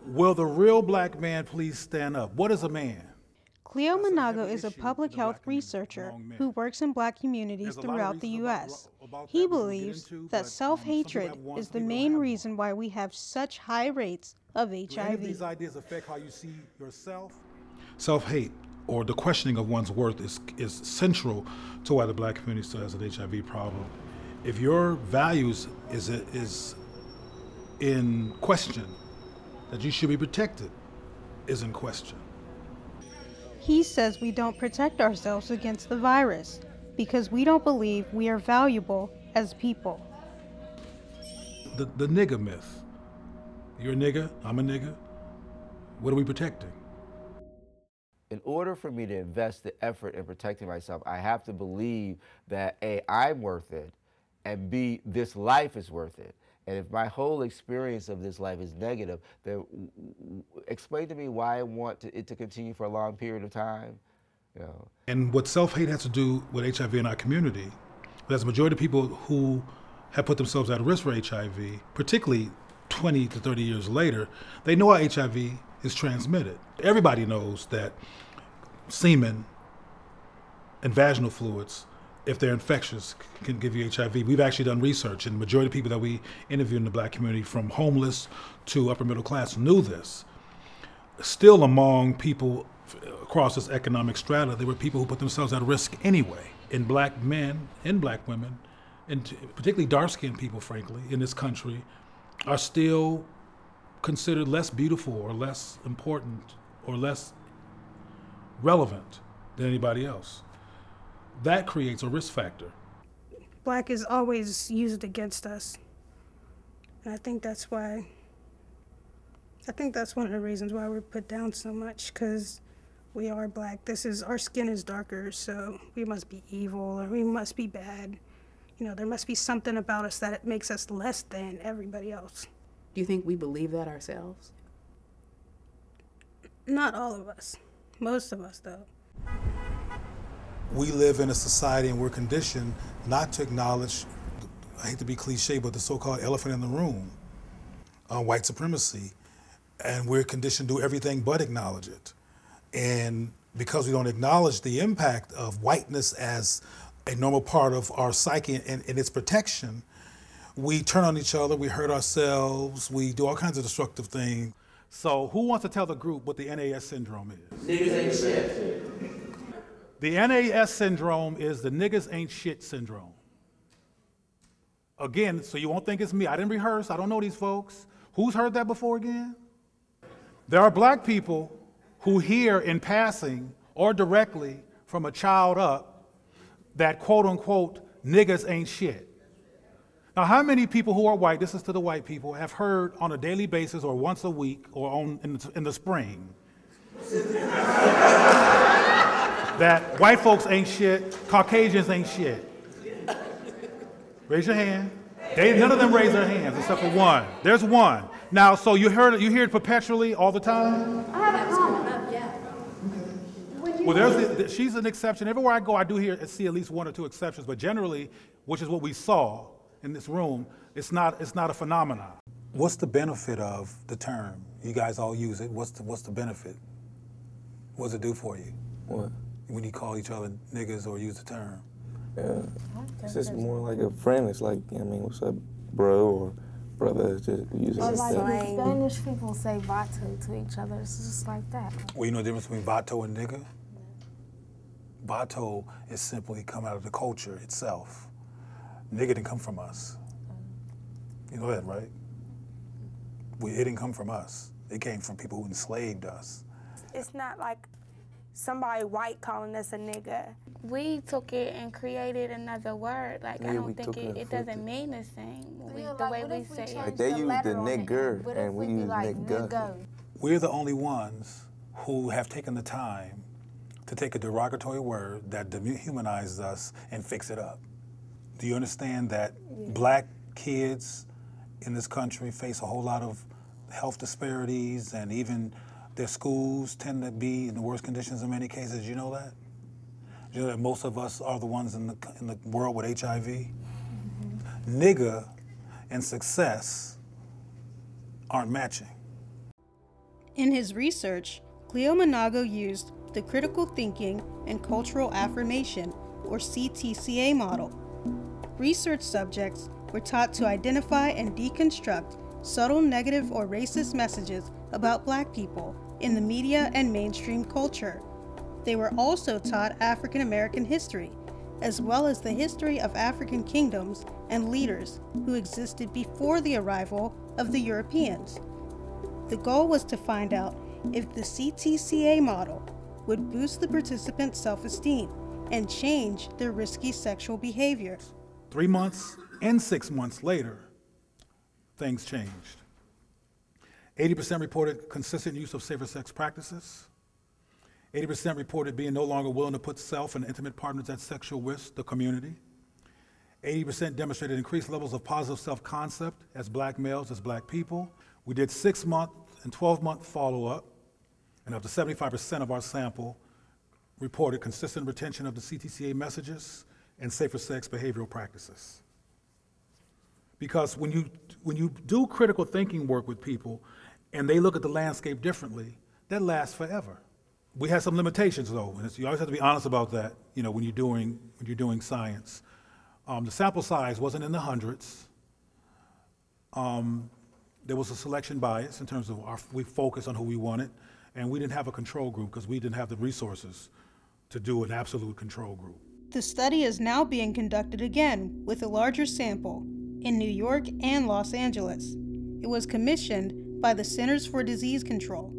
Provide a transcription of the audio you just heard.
Will the real black man please stand up? What is a man? Cleo Monago is a public health researcher who works in black communities throughout the U.S. He believes that self-hatred is the main reason why we have such high rates of HIV. Do any of these ideas affect how you see yourself? Self-hate, or the questioning of one's worth, is central to why the black community still has an HIV problem. If your values is in question, that you should be protected is in question. He says we don't protect ourselves against the virus because we don't believe we are valuable as people. The nigga myth. You're a nigga, I'm a nigga. What are we protecting? In order for me to invest the effort in protecting myself, I have to believe that A, I'm worth it, and B, this life is worth it. And if my whole experience of this life is negative, then explain to me why I want it to continue for a long period of time. You know. And what self-hate has to do with HIV in our community, there's a majority of people who have put themselves at risk for HIV, particularly 20 to 30 years later, they know how HIV is transmitted. Everybody knows that semen and vaginal fluids, if they're infectious, can give you HIV. We've actually done research, and the majority of people that we interview in the black community, from homeless to upper middle class, knew this. Still, among people across this economic strata, there were people who put themselves at risk anyway. And black men and black women, and particularly dark-skinned people, frankly, in this country, are still considered less beautiful or less important or less relevant than anybody else. That creates a risk factor. Black is always used against us. And I think that's one of the reasons why we're put down so much, because we are black. Our skin is darker, so we must be evil or we must be bad. You know, there must be something about us that makes us less than everybody else. Do you think we believe that ourselves? Not all of us. Most of us, though. We live in a society and we're conditioned not to acknowledge, I hate to be cliche, but the so-called elephant in the room, white supremacy. And we're conditioned to do everything but acknowledge it. And because we don't acknowledge the impact of whiteness as a normal part of our psyche and its protection, we turn on each other, we hurt ourselves, we do all kinds of destructive things. So who wants to tell the group what the NAS syndrome is? Niggas ain't shit. The NAS syndrome is the niggas ain't shit syndrome. Again, so you won't think it's me. I didn't rehearse, I don't know these folks. Who's heard that before again? There are black people who hear in passing or directly from a child up that quote unquote niggas ain't shit. Now, how many people who are white, this is to the white people, have heard on a daily basis or once a week or in the spring that white folks ain't shit, Caucasians ain't shit? Raise your hand. None of them raise their hands except for one. There's one. Now, so you hear it perpetually all the time? I have a comment. Yeah. Well, she's an exception. Everywhere I go, I do see at least one or two exceptions, but generally, which is what we saw in this room, it's not a phenomenon. What's the benefit of the term? You guys all use it. What's the benefit? What does it do for you? What? When you call each other niggas or use the term? Yeah, it's just more like a friend. It's like, I mean, what's up, bro, or brother, just using it. Like when Spanish people say vato to each other, it's just like that. Well, you know the difference between vato and nigga? Vato is simply come out of the culture itself. Nigga didn't come from us. You know that, right? It didn't come from us. It came from people who enslaved us. It's not like somebody white calling us a nigga. We took it and created another word. Like, I don't think it doesn't mean the same the way we say it. Like they use the nigger and we use nigga. We're the only ones who have taken the time to take a derogatory word that dehumanizes us and fix it up. Do you understand that black kids in this country face a whole lot of health disparities, and even their schools tend to be in the worst conditions in many cases? You know that? You know that most of us are the ones in the world with HIV? Mm-hmm. Nigga and success aren't matching. In his research, Cleo Monago used the critical thinking and cultural affirmation, or CTCA model. Research subjects were taught to identify and deconstruct subtle negative or racist messages about Black people in the media and mainstream culture. They were also taught African American history, as well as the history of African kingdoms and leaders who existed before the arrival of the Europeans. The goal was to find out if the CTCA model would boost the participants' self-esteem and change their risky sexual behavior. 3 months and 6 months later, things changed. 80% reported consistent use of safer sex practices. 80% reported being no longer willing to put self and intimate partners at sexual risk, the community. 80% demonstrated increased levels of positive self-concept as Black males, as Black people. We did 6-month and 12-month follow-up, and up to 75% of our sample reported consistent retention of the CTCA messages and safer sex behavioral practices. Because when you do critical thinking work with people and they look at the landscape differently, that lasts forever. We had some limitations though, and you always have to be honest about that, when you're doing science. The sample size wasn't in the hundreds. There was a selection bias in terms of we focused on who we wanted, and we didn't have a control group because we didn't have the resources to do an absolute control group. The study is now being conducted again with a larger sample in New York and Los Angeles. It was commissioned by the Centers for Disease Control.